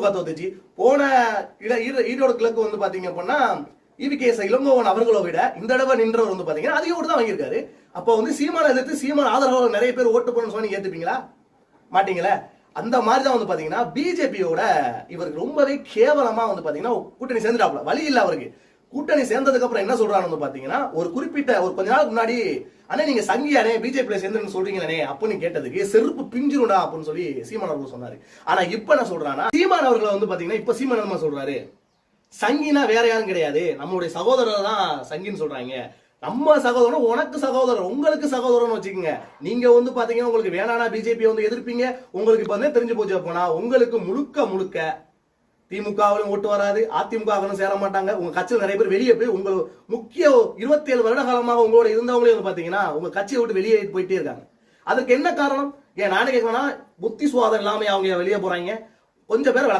திமுக தோத்துச்சு. போன ஈரோடு கிழக்கு வந்து பாத்தீங்க அப்படின்னா EVKS இளங்கோவன் அவர்களை விட இந்த தடவை நின்றவர் வந்து பாத்தீங்கன்னா அதிக ஓட்டு தான் வாங்கியிருக்காரு. அப்போ வந்து சீமான எதிர்த்து சீமான ஆதரவாளர் நிறைய பேர் ஓட்டு போடணும்னு சொல்லி ஏத்துப்பீங்களா? மாட்டீங்களா? அந்த மாதிரி தான் வந்து பாத்தீங்கன்னா பிஜேபியோட இவருக்கு ரொம்பவே கேவலமா வந்து பாத்தீங்கன்னா கூட்டணி சேர்ந்துட்டாப்ல. வழி இல்ல அவருக்கு. கூட்டணி சேர்ந்ததுக்கு அப்புறம் என்ன சொல்றான்னு வந்து பாத்தீங்கன்னா ஒரு குறிப்பிட்ட ஒரு கொஞ்ச நாளுக்கு முன்னாடி அண்ணே நீங்க சங்கியானே பிஜேபியில சேர்ந்து சொல்றீங்களே அப்படின்னு கேட்டதுக்கு செருப்பு பிஞ்சிருடா அப்படின்னு சொல்லி சீமான் அவர்கள் சொன்னாரு. ஆனா இப்ப என்ன சொல்றானா சீமான் அவர்களை வந்து பாத்தீங்கன்னா இப்ப சீமான் என்ன சொல்றாரு, சங்கினா வேற யாரும் கிடையாது, நம்மளுடைய சகோதரர் தான் சங்கின்னு சொல்றாங்க. நம்ம சகோதரன் உனக்கு சகோதரர் உங்களுக்கு சகோதரன் வச்சுக்கோங்க. நீங்க வந்து பாத்தீங்கன்னா உங்களுக்கு வேணானா பிஜேபி வந்து எதிர்ப்பீங்க. உங்களுக்கு இப்ப வந்து தெரிஞ்சு போச்சு போனா உங்களுக்கு முழுக்க முழுக்க திமுகவிலும் ஓட்டு வராது, அதிமுக சேர மாட்டாங்க. உங்க கட்சியில் நிறைய பேர் வெளியே போய் உங்க முக்கிய 27 வருட காலமாக உங்களோட இருந்தவங்களே வந்து பாத்தீங்கன்னா உங்க கட்சியை விட்டு வெளியே போயிட்டே இருக்காங்க. அதுக்கு என்ன காரணம்? ஏன் நானே கேட்கணும், புத்தி சுவாதம் இல்லாம அவங்க வெளியே போறாங்க. கொஞ்சம் பேர்